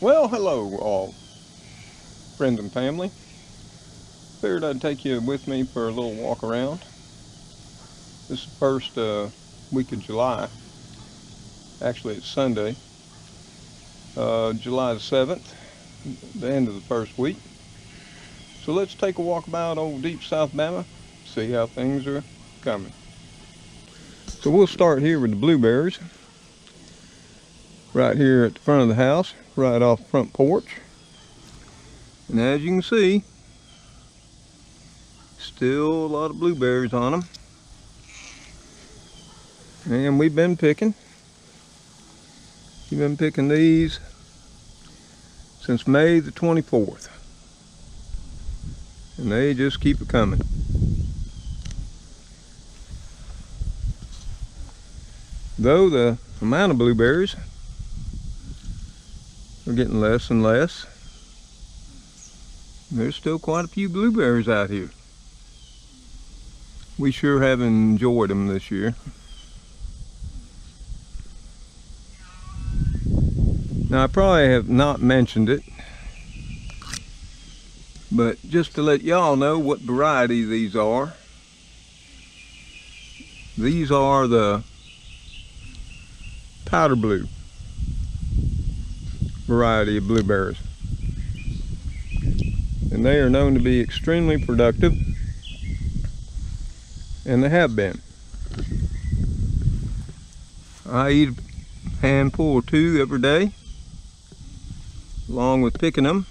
Well, hello all friends and family. Figured I'd take you with me for a little walk around. This is the first week of July. Actually, it's Sunday, July the 7th, the end of the first week. So let's take a walk about old Deep South Bama, see how things are coming. So we'll start here with the blueberries. Right here at the front of the house, right off the front porch. And as you can see, still a lot of blueberries on them. And we've been picking. We've been picking these since May the 24th. And they just keep it coming. Though the amount of blueberries are getting less and less, there's still quite a few blueberries out here. We sure have enjoyed them this year. Now I probably have not mentioned it, but just to let y'all know what variety these are. These are the powder blue variety of blueberries. And they are known to be extremely productive, and they have been. I eat a handful or two every day, along with picking them,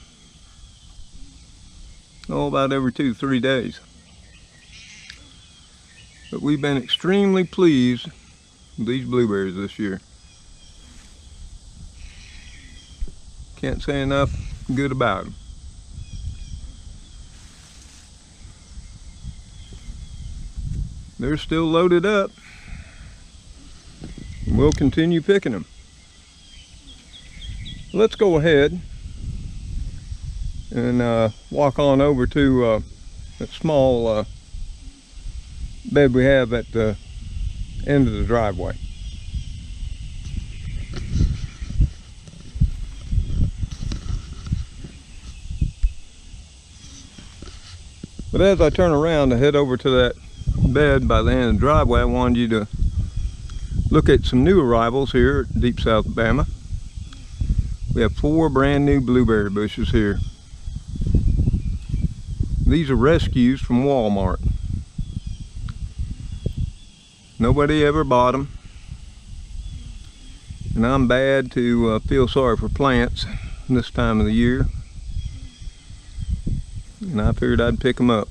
about every 2-3 days. But we've been extremely pleased with these blueberries this year. Can't say enough good about them. They're still loaded up. We'll continue picking them. Let's go ahead and walk on over to that small bed we have at the end of the driveway. But as I turn around to head over to that bed by the end of the driveway, I wanted you to look at some new arrivals here at Deep South Bama. We have 4 brand new blueberry bushes here. These are rescues from Walmart. Nobody ever bought them, and I'm bad to feel sorry for plants this time of the year, and I figured I'd pick them up.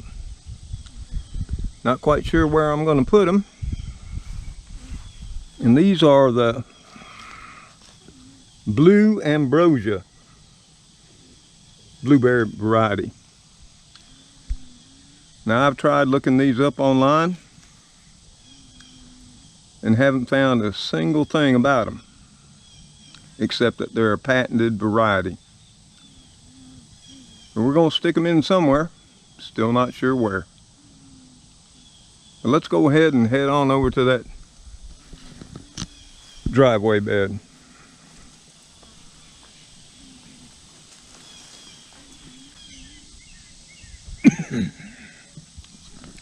Not quite sure where I'm going to put them. And these are the Blue Ambrosia blueberry variety. Now I've tried looking these up online and haven't found a single thing about them, except that they're a patented variety. But we're going to stick them in somewhere, still not sure where. But let's go ahead and head on over to that driveway bed.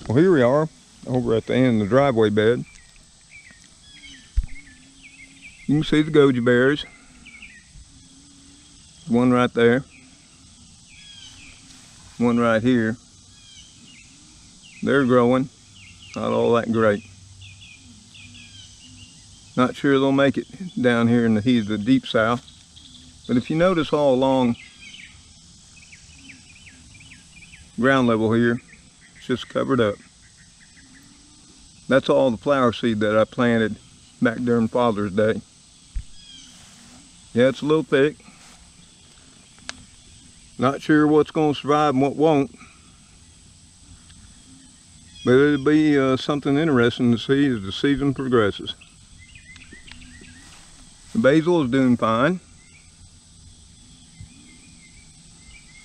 Well, here we are over at the end of the driveway bed. You can see the goji berries. One right there. One right here. They're growing. Not all that great. Not sure they'll make it down here in the heat of the Deep South. But if you notice all along ground level here, it's just covered up. That's all the flower seed that I planted back during Father's Day. Yeah, it's a little thick. Not sure what's going to survive and what won't. But it'll be something interesting to see as the season progresses. The basil is doing fine,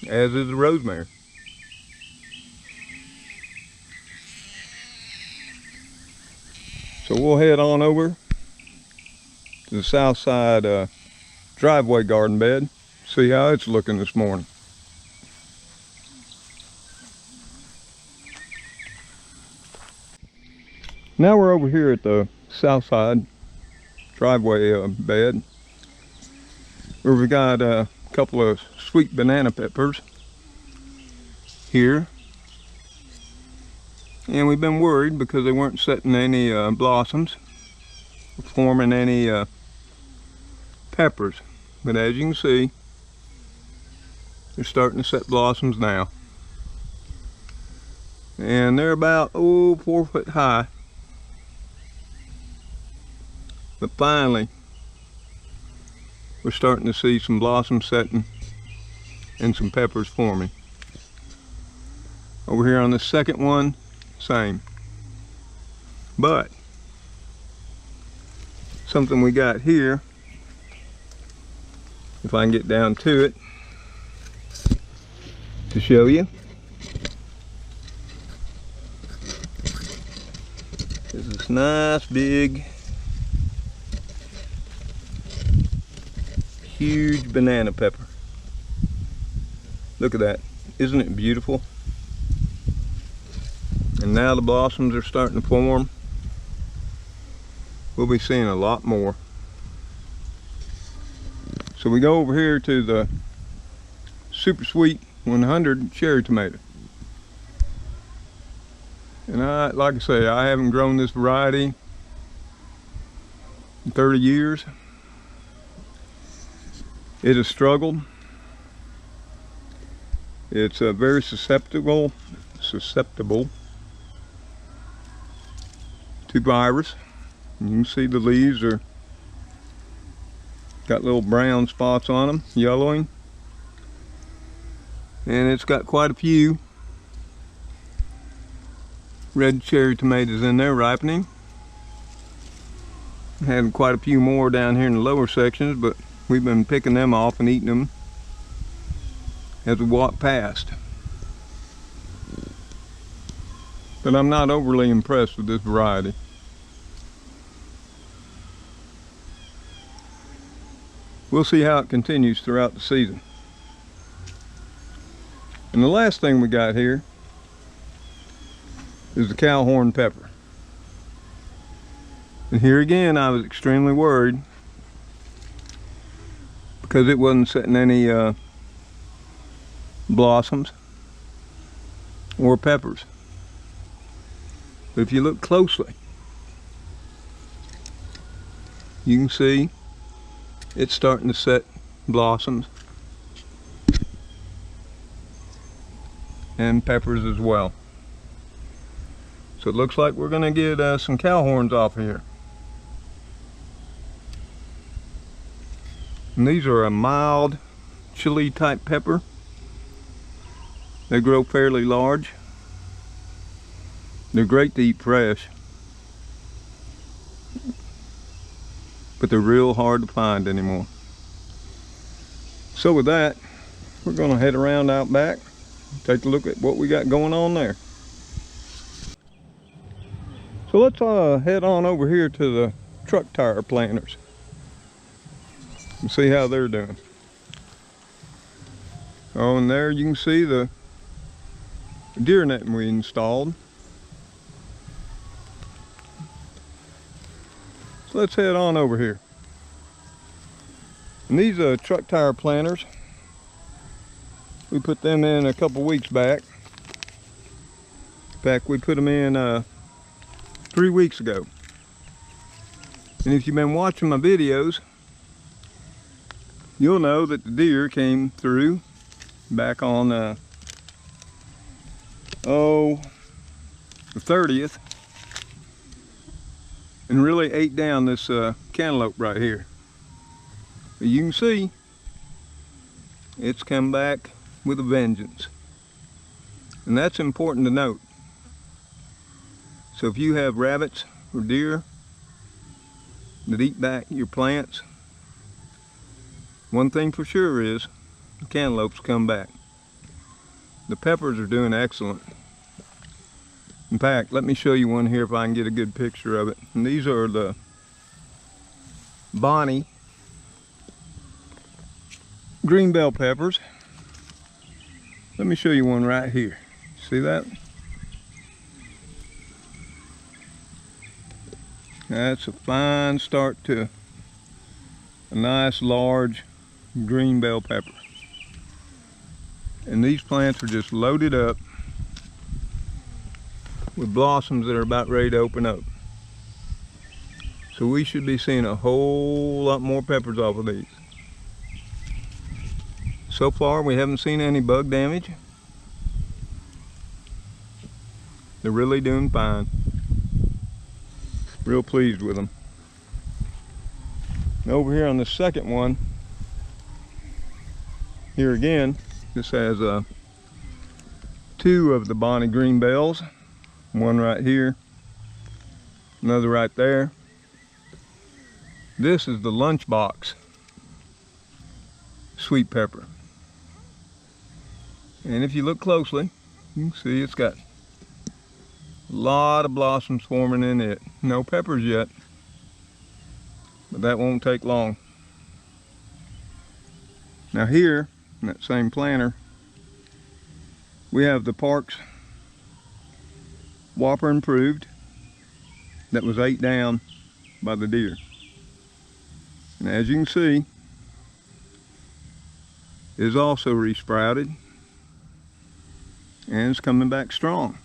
as is the rosemary. So we'll head on over to the south side driveway garden bed, See how it's looking this morning. Now we're over here at the south side driveway bed, where we got a couple of sweet banana peppers here. And we've been worried because they weren't setting any blossoms, or forming any peppers. But as you can see, they're starting to set blossoms now. And they're about 4 foot high. But finally, we're starting to see some blossoms setting and some peppers forming. Over here on the second one, same. But something we got here, if I can get down to it to show you, is this nice big huge banana pepper. Look at that. Isn't it beautiful? And now the blossoms are starting to form. We'll be seeing a lot more. So we go over here to the super sweet 100 cherry tomato. And like I say, I haven't grown this variety in 30 years. It has struggled. It's very susceptible to virus. You can see the leaves are got little brown spots on them, yellowing. And it's got quite a few red cherry tomatoes in there ripening. Had quite a few more down here in the lower sections, but we've been picking them off and eating them as we walk past. But I'm not overly impressed with this variety. We'll see how it continues throughout the season. And the last thing we got here is the cow horn pepper. And here again, I was extremely worried because it wasn't setting any blossoms or peppers. But if you look closely, you can see it's starting to set blossoms and peppers as well. So it looks like we're going to get some cow horns off here. And these are a mild chili type pepper. They grow fairly large. They're great to eat fresh, but they're real hard to find anymore. So with that, we're going to head around out back, take a look at what we got going on there. So let's head on over here to the truck tire planters and see how they're doing. Oh, and there you can see the deer netting we installed. So let's head on over here. And these truck tire planters, we put them in a couple weeks back. In fact, we put them in 3 weeks ago. And if you've been watching my videos, you'll know that the deer came through back on the 30th and really ate down this cantaloupe right here. But you can see it's come back with a vengeance, and that's important to note. So if you have rabbits or deer that eat back your plants, one thing for sure is the cantaloupes come back. The peppers are doing excellent. In fact, let me show you one here if I can get a good picture of it. And these are the Bonnie green bell peppers. Let me show you one right here. See that? That's a fine start to a nice large green bell pepper. And these plants are just loaded up with blossoms that are about ready to open up. So we should be seeing a whole lot more peppers off of these. So far we haven't seen any bug damage. They're really doing fine. Real pleased with them. And over here on the second one, here again, this has two of the Bonnie green bells. One right here, another right there. This is the lunchbox sweet pepper. And if you look closely, you can see it's got a lot of blossoms forming in it. No peppers yet, but that won't take long. Now here, in that same planter, we have the Parks Whopper Improved that was ate down by the deer. And as you can see, it is also resprouted and it's coming back strong.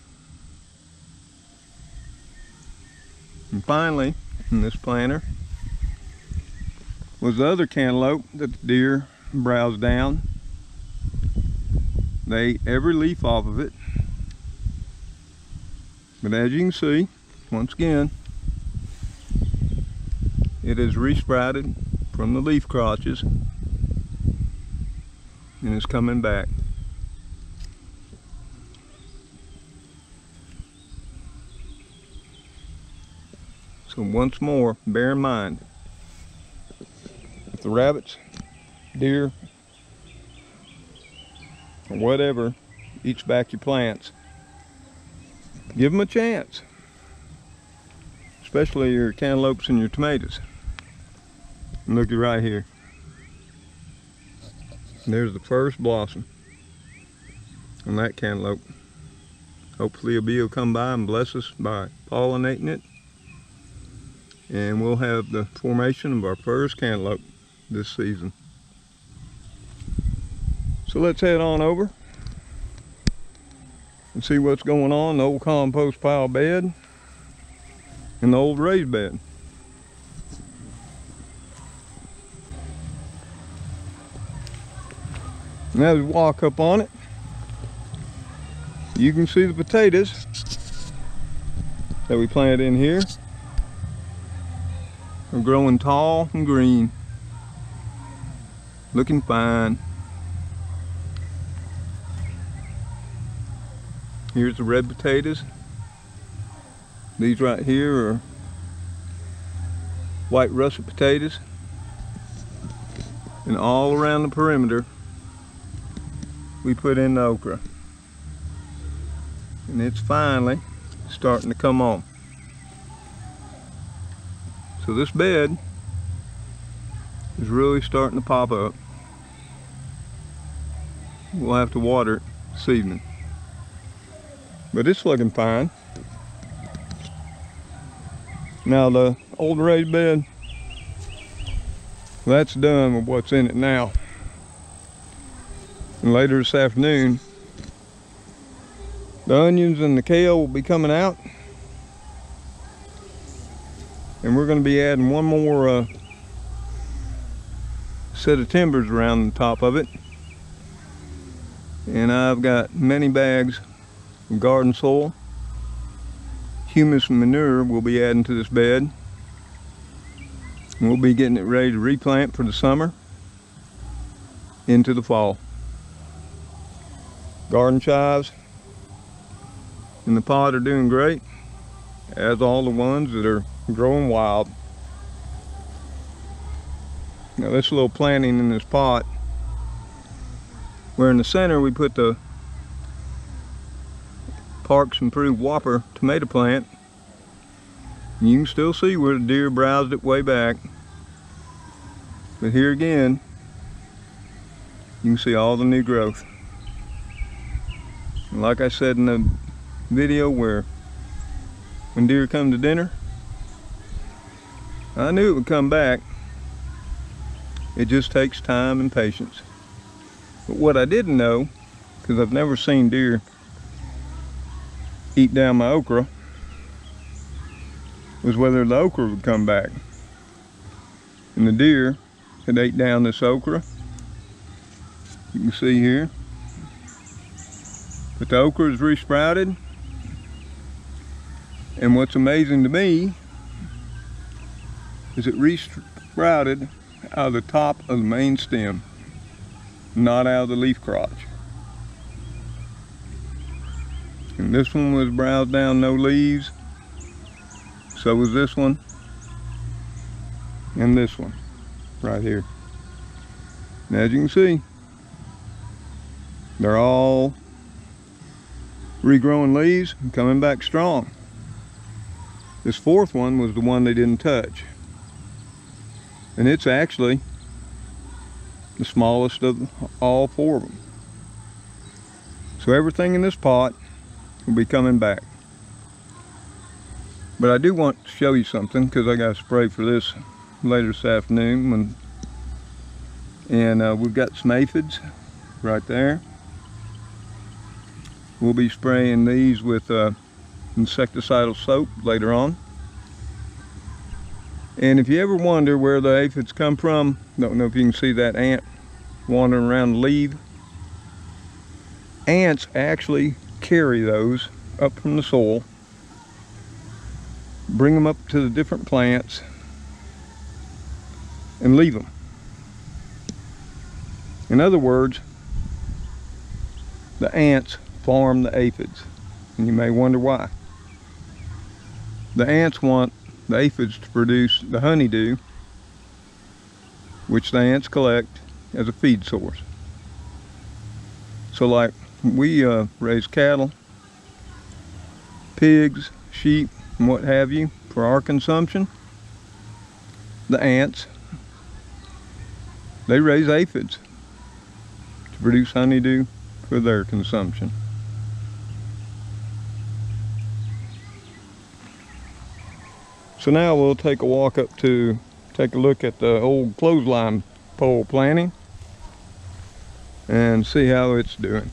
And finally, in this planter was the other cantaloupe that the deer browsed down. They ate every leaf off of it. But as you can see, once again, it is resprouted from the leaf crotches and is coming back. So once more, bear in mind, if the rabbits, deer, or whatever eats back your plants, give them a chance, especially your cantaloupes and your tomatoes. And look at right here. There's the first blossom on that cantaloupe. Hopefully a bee will come by and bless us by pollinating it, and we'll have the formation of our first cantaloupe this season. So let's head on over and see what's going on in the old compost pile bed and the old raised bed. And as we walk up on it, you can see the potatoes that we planted in here are growing tall and green, looking fine. Here's the red potatoes. These right here are white russet potatoes. And all around the perimeter, we put in the okra. And it's finally starting to come on. So this bed is really starting to pop up. We'll have to water it this evening. But it's looking fine. Now the old raised bed, that's done with what's in it now. And later this afternoon, the onions and the kale will be coming out. And we're going to be adding one more set of timbers around the top of it. And I've got many bags of garden soil, humus and manure we'll be adding to this bed. And we'll be getting it ready to replant for the summer into the fall. Garden chives in the pot are doing great, as all the ones that are growing wild. Now this little planting in this pot, where in the center we put the Parks Improved Whopper tomato plant. You can still see where the deer browsed it way back. But here again, You can see all the new growth. And like I said in the video when deer come to dinner, I knew it would come back. It just takes time and patience. But what I didn't know, because I've never seen deer eat down my okra, was whether the okra would come back. And the deer had ate down this okra. You can see here. But the okra is resprouted. And what's amazing to me is it resprouted out of the top of the main stem, not out of the leaf crotch. And this one was browsed down, no leaves. So was this one. And this one, right here. And as you can see, they're all regrowing leaves and coming back strong. This fourth one was the one they didn't touch. And it's actually the smallest of all four of them. So everything in this pot will be coming back. But I do want to show you something, because I got to spray for this later this afternoon. And we've got some aphids right there. We'll be spraying these with insecticidal soap later on. And if you ever wonder where the aphids come from, don't know if you can see that ant wandering around the leaf. Ants actually carry those up from the soil, bring them up to the different plants, and leave them. In other words, the ants farm the aphids. And you may wonder why. The ants want the aphids to produce the honeydew, which the ants collect as a feed source. So like we raise cattle, pigs, sheep, and what have you for our consumption. The ants, they raise aphids to produce honeydew for their consumption. So now we'll take a walk up to take a look at the old clothesline pole planting and see how it's doing.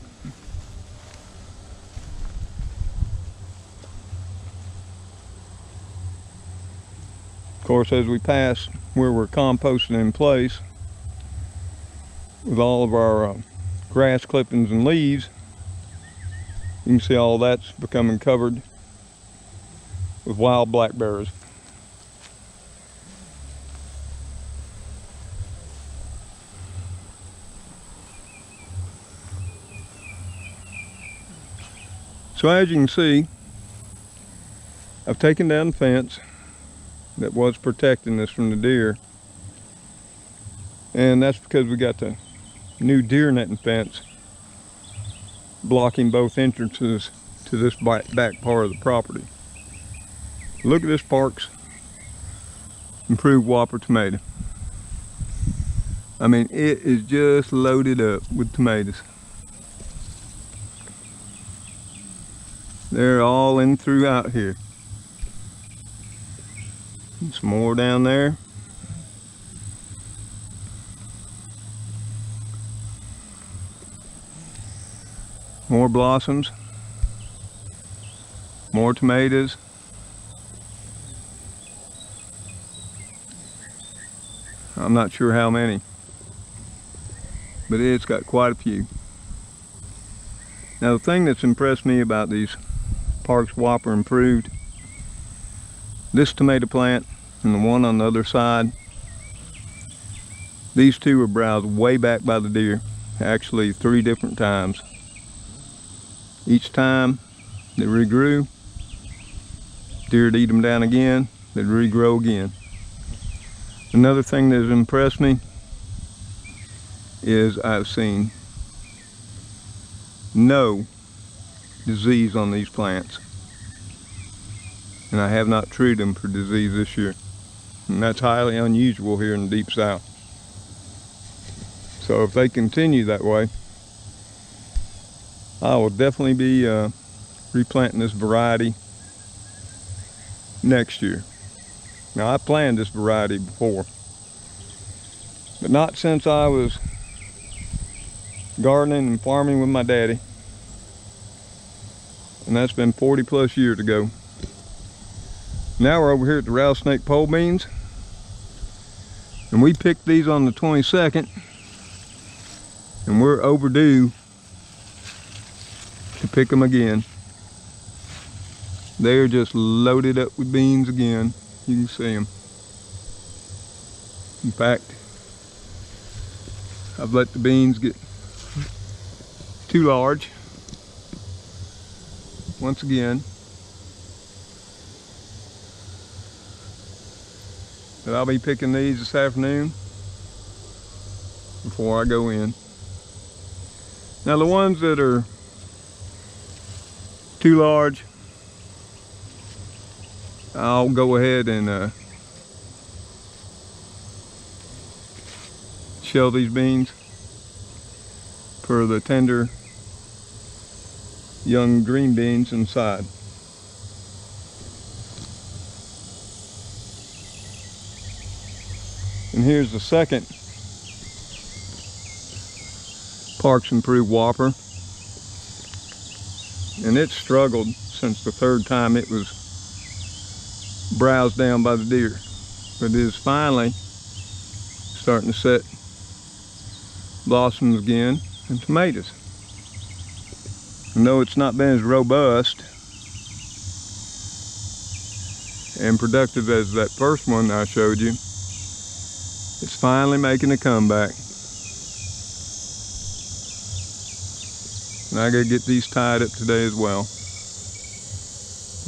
Of course, as we pass where we're composting in place with all of our grass clippings and leaves, you can see all that's becoming covered with wild blackberries. So as you can see, I've taken down the fence that was protecting this from the deer, and that's because we got the new deer netting fence blocking both entrances to this back part of the property. Look at this Parks improved Whopper tomato. I mean, it is just loaded up with tomatoes. They're all in throughout here. Some more down there. More blossoms. More tomatoes. I'm not sure how many, but it's got quite a few. Now the thing that's impressed me about these Parks Whopper improved, this tomato plant and the one on the other side, these two were browsed way back by the deer, actually 3 different times. Each time they regrew, deer would eat them down again, they'd regrow again. Another thing that has impressed me is I've seen no disease on these plants, and I have not treated them for disease this year, and that's highly unusual here in the Deep South. So if they continue that way, I will definitely be replanting this variety next year. Now, I planned this variety before, but not since I was gardening and farming with my daddy, and that's been 40 plus years ago. Now we're over here at the rattlesnake pole beans, and we picked these on the 22nd, and we're overdue to pick them again. They're just loaded up with beans again. You can see them. In fact, I've let the beans get too large once again. But I'll be picking these this afternoon before I go in. Now the ones that are too large, I'll go ahead and shell these beans for the tender young green beans inside. And here's the second Parks Improved Whopper, and it struggled since the third time it was browsed down by the deer, but it is finally starting to set blossoms again and tomatoes. And though it's not been as robust and productive as that first one I showed you, it's finally making a comeback. And I gotta get these tied up today as well.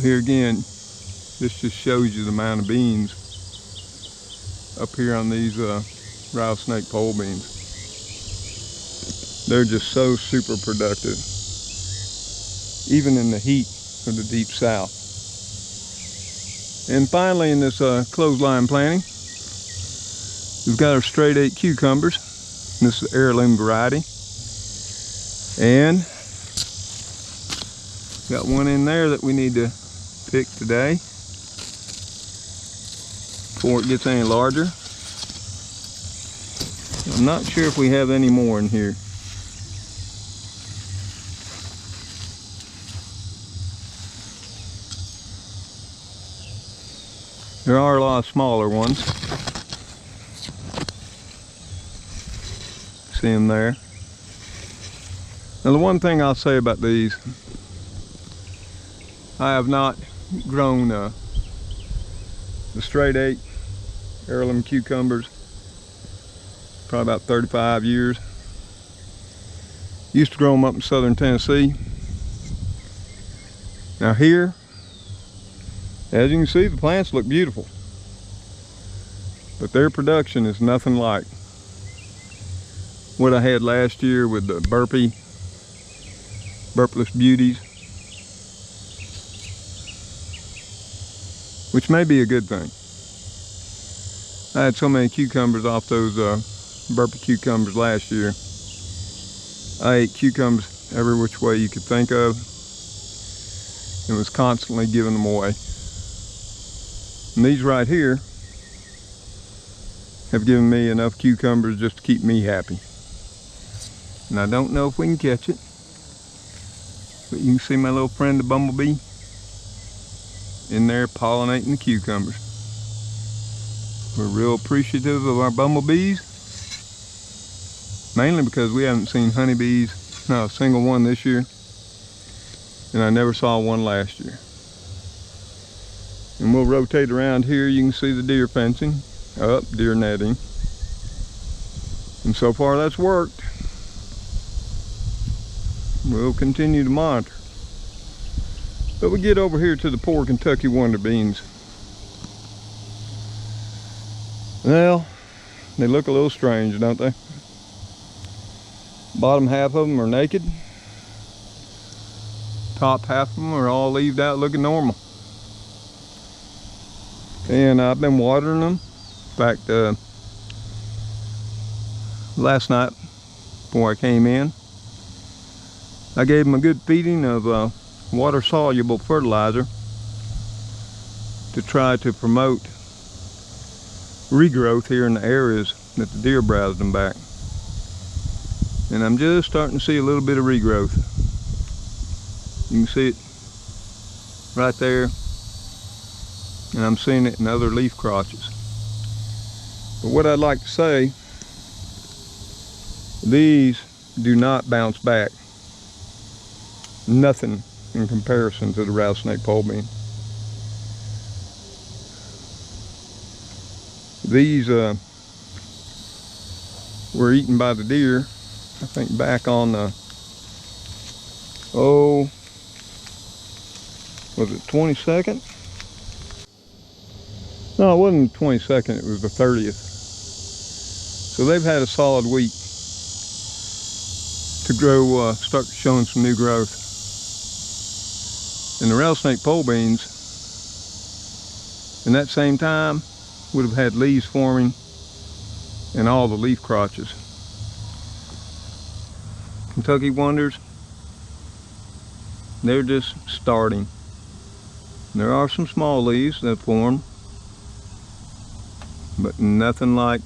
Here again, this just shows you the amount of beans up here on these rattlesnake pole beans. They're just so super productive, even in the heat of the Deep South. And finally, in this clothesline planting, we've got our straight 8 cucumbers. This is the heirloom variety. And got one in there that we need to pick today before it gets any larger. I'm not sure if we have any more in here. There are a lot of smaller ones. See them there. Now the one thing I'll say about these, I have not grown the straight 8 heirloom cucumbers probably about 35 years. Used to grow them up in southern Tennessee. Now here, as you can see, the plants look beautiful, but their production is nothing like what I had last year with the burpless beauties, which may be a good thing. I had so many cucumbers off those burpy cucumbers last year. I ate cucumbers every which way you could think of and was constantly giving them away. And these right here have given me enough cucumbers just to keep me happy. And I don't know if we can catch it, but you can see my little friend the bumblebee in there pollinating the cucumbers. We're real appreciative of our bumblebees, mainly because we haven't seen honeybees, not a single one this year, and I never saw one last year. And we'll rotate around here. You can see the deer fencing, deer netting. And so far that's worked. We'll continue to monitor. But we get over here to the poor Kentucky Wonder Beans. Well, they look a little strange, don't they? Bottom half of them are naked. Top half of them are all leaved out looking normal. And I've been watering them. In fact, last night before I came in. I gave them a good feeding of water-soluble fertilizer to try to promote regrowth here in the areas that the deer browsed them back. And I'm just starting to see a little bit of regrowth. You can see it right there, and I'm seeing it in other leaf crotches. But what I'd like to say, these do not bounce back. Nothing in comparison to the rattlesnake pole bean. These were eaten by the deer, I think back on the, was it 22nd? No, it wasn't the 22nd, it was the 30th. So they've had a solid week to grow, start showing some new growth. And the rattlesnake pole beans, in that same time, would have had leaves forming in all the leaf crotches. Kentucky Wonders, they're just starting. There are some small leaves that form, but nothing like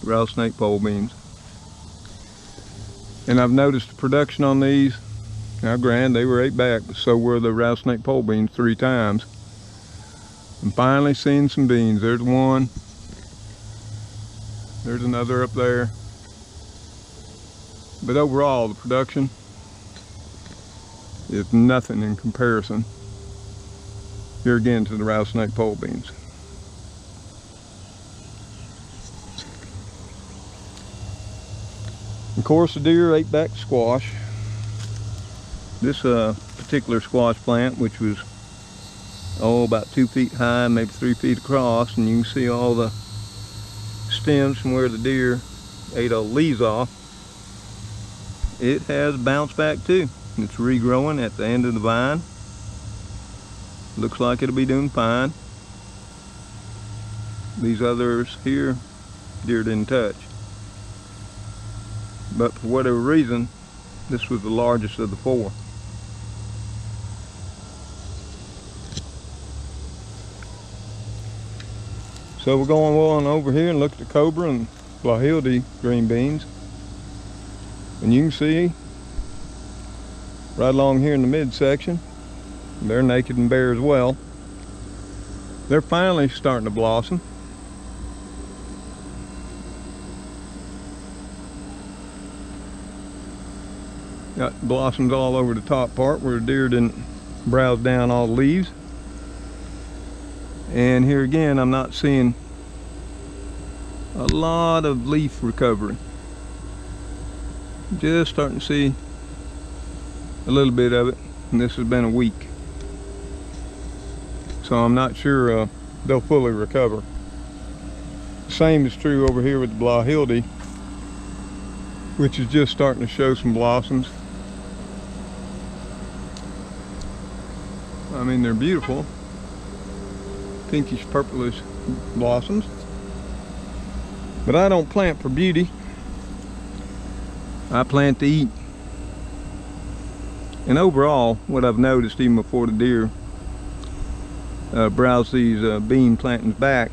rattlesnake pole beans. And I've noticed the production on these. Now granted, they were ate back, but so were the rattlesnake pole beans 3 times. I'm finally seeing some beans. There's one. There's another up there. But overall, the production is nothing in comparison, here again, to the rattlesnake pole beans. Of course, the deer ate back squash. This particular squash plant, which was about 2 feet high, maybe 3 feet across, and you can see all the stems from where the deer ate all the leaves off. It has bounced back too. It's regrowing at the end of the vine. Looks like it'll be doing fine. These others here, deer didn't touch. But for whatever reason, this was the largest of the 4. So we're going on over here and look at the cobra and Blahilde green beans. And you can see right along here in the midsection, they're naked and bare as well. They're finally starting to blossom. Got blossoms all over the top part where the deer didn't browse down all the leaves. And here again, I'm not seeing a lot of leaf recovery. Just starting to see a little bit of it, and this has been a week. So I'm not sure they'll fully recover. The same is true over here with the Blahilde, which is just starting to show some blossoms. I mean, they're beautiful. Pinkish purplish blossoms. But I don't plant for beauty. I plant to eat. And overall, what I've noticed even before the deer browse these bean plantings back,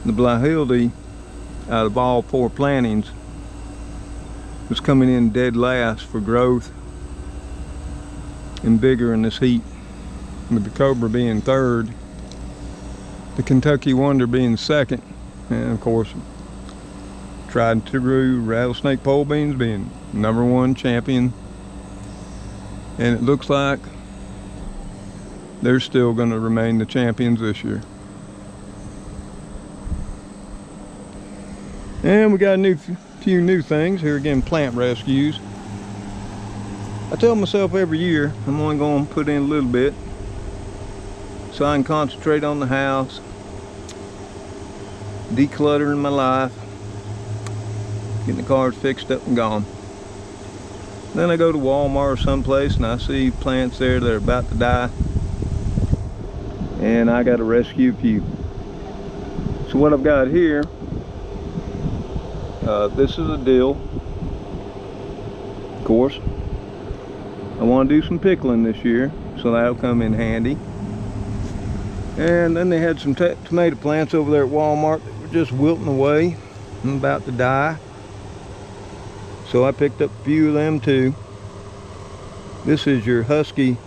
the Blahilde, out of all 4 plantings, was coming in dead last for growth and vigor in this heat, with the cobra being 3rd, the Kentucky Wonder being 2nd, and of course tried and true rattlesnake pole beans being #1 champion. And it looks like they're still going to remain the champions this year. And we got a few new things here again, plant rescues. I tell myself every year I'm only going to put in a little bit so I can concentrate on the house, decluttering my life, getting the cars fixed up and gone. Then I go to Walmart or someplace and I see plants there that are about to die, and I got to rescue a few. So what I've got here This is a dill. Of course, I want to do some pickling this year, so that'll come in handy. And then they had some tomato plants over there at Walmart that were just wilting away and about to die. So I picked up a few of them too. This is your Husky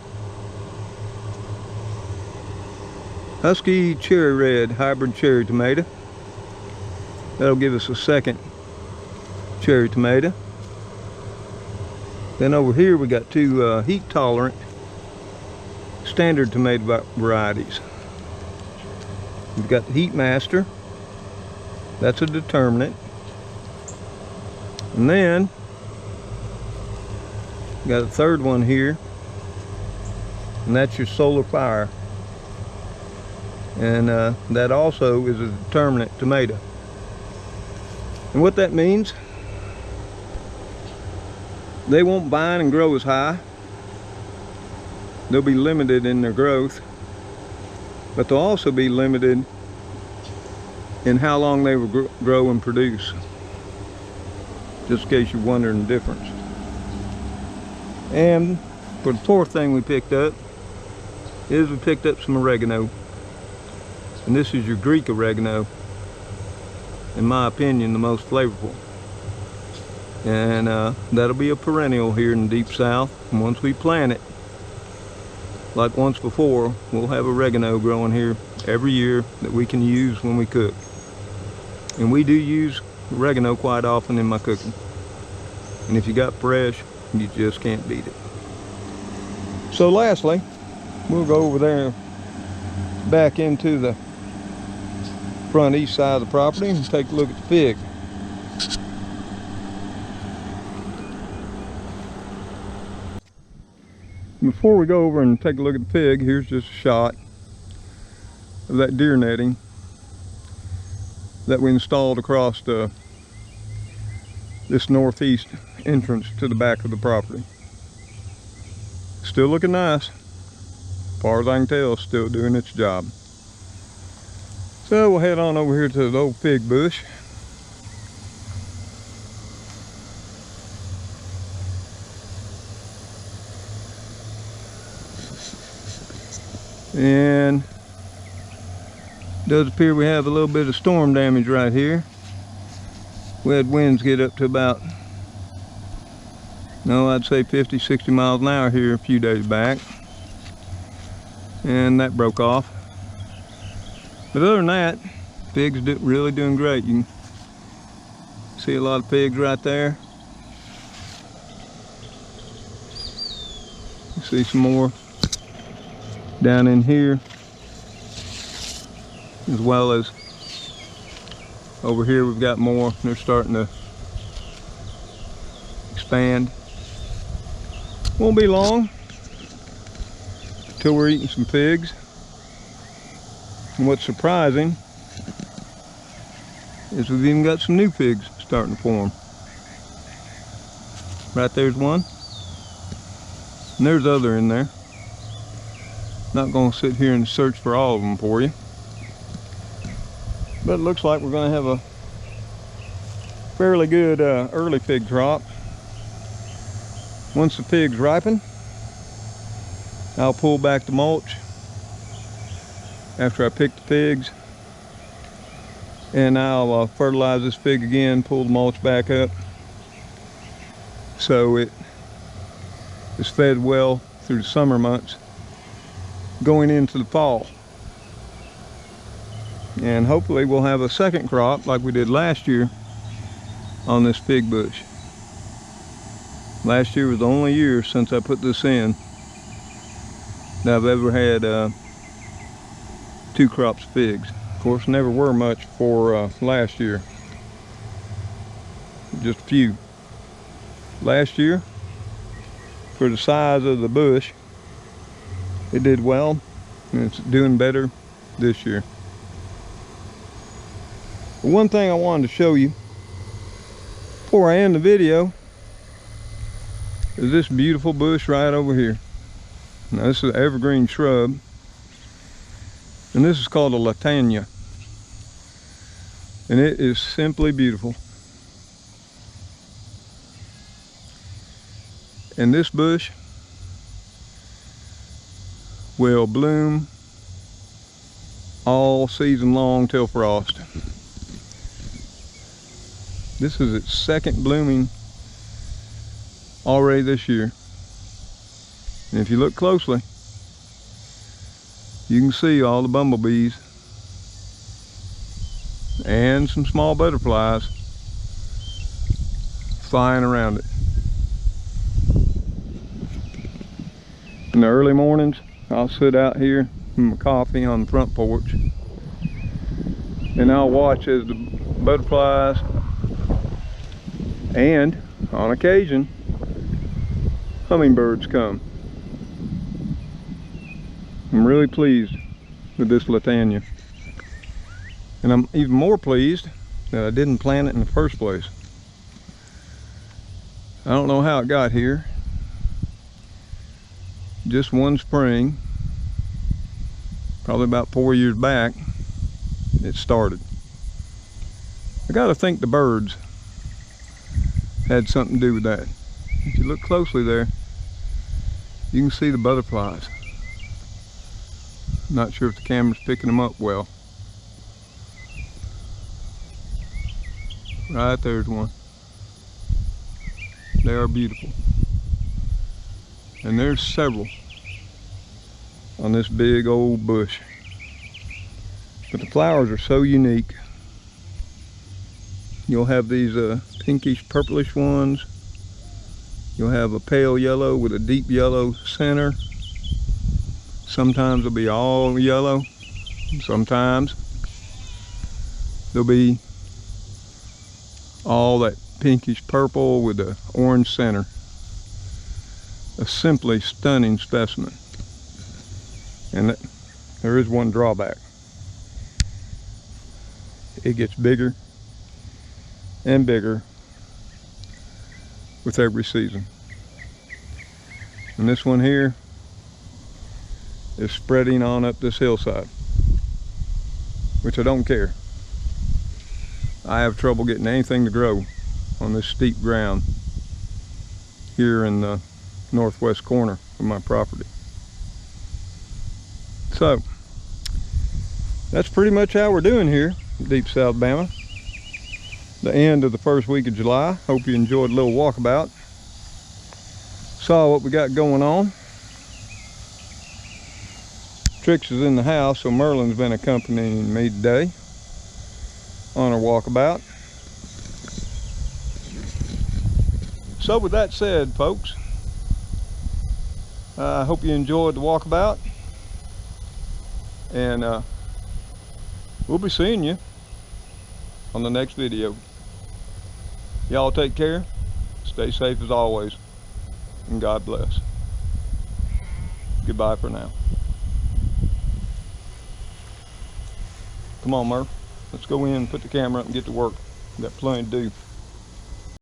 Cherry Red hybrid cherry tomato. That'll give us a second cherry tomato. Then over here we got two heat tolerant standard tomato varieties. We've got the Heat Master. That's a determinate. And then we got a third one here, and that's your Solar Fire. And that also is a determinate tomato. And what that means, they won't vine and grow as high. They'll be limited in their growth, but they'll also be limited in how long they will grow and produce. Just in case you're wondering the difference. And for the fourth thing we picked up is we picked up some oregano. And this is your Greek oregano. In my opinion, the most flavorful. And that'll be a perennial here in the Deep South. And once we plant it, like once before, we'll have oregano growing here every year that we can use when we cook. And we do use oregano quite often in my cooking. And if you got fresh, you just can't beat it. So lastly, we'll go over there back into the front east side of the property and take a look at the pig. Before we go over and take a look at the pig, here's just a shot of that deer netting that we installed across this northeast entrance to the back of the property. Still looking nice. As far as I can tell, still doing its job. So we'll head on over here to the old pig bush. And it does appear we have a little bit of storm damage right here. We had winds get up to about, I'd say 50, 60 miles an hour here a few days back. And that broke off. But other than that, pigs really doing great. You can see a lot of pigs right there. You see some more down in here, as well as over here we've got more. They're starting to expand. Won't be long until we're eating some pigs. And what's surprising is we've even got some new pigs starting to form. Right there's one, and there's other in there. Not going to sit here and search for all of them for you, but it looks like we're going to have a fairly good early pig crop. Once the pigs ripen, I'll pull back the mulch after I pick the pigs, and I'll fertilize this pig again, pull the mulch back up so it is fed well through the summer months going into the fall. And hopefully we'll have a second crop like we did last year on this pig bush. Last year was the only year since I put this in that I've ever had 2 crops of pigs. Of course, never were much for last year. Just a few. Last year, for the size of the bush, it did well, and it's doing better this year. But one thing I wanted to show you before I end the video is this beautiful bush right over here. Now this is an evergreen shrub, and this is called a latania, and it is simply beautiful. And this bush will bloom all season long till frost. This is its second blooming already this year. And if you look closely, you can see all the bumblebees and some small butterflies flying around it. In the early mornings, I'll sit out here with my coffee on the front porch, and I'll watch as the butterflies and, on occasion, hummingbirds come. I'm really pleased with this latania, and I'm even more pleased that I didn't plant it in the first place. I don't know how it got here. Just one spring, probably about 4 years back, it started. I gotta think the birds had something to do with that. If you look closely there, you can see the butterflies. Not sure if the camera's picking them up well. Right there's one. They are beautiful. And there's several on this big old bush. But the flowers are so unique. You'll have these pinkish purplish ones. You'll have a pale yellow with a deep yellow center. Sometimes they'll be all yellow. Sometimes they'll be all that pinkish purple with the orange center. A simply stunning specimen. And there is one drawback. It gets bigger and bigger with every season. And this one here is spreading on up this hillside, which I don't care. I have trouble getting anything to grow on this steep ground here in the northwest corner of my property. So that's pretty much how we're doing here in Deep South Bama. The end of the first week of July. Hope you enjoyed a little walkabout. Saw what we got going on. Trix is in the house, so Merlin's been accompanying me today on our walkabout. So with that said, folks, I hope you enjoyed the walkabout, and we'll be seeing you on the next video. Y'all take care, stay safe as always, and God bless. Goodbye for now. Come on, Murph. Let's go in, put the camera up, and get to work. We've got plenty to do.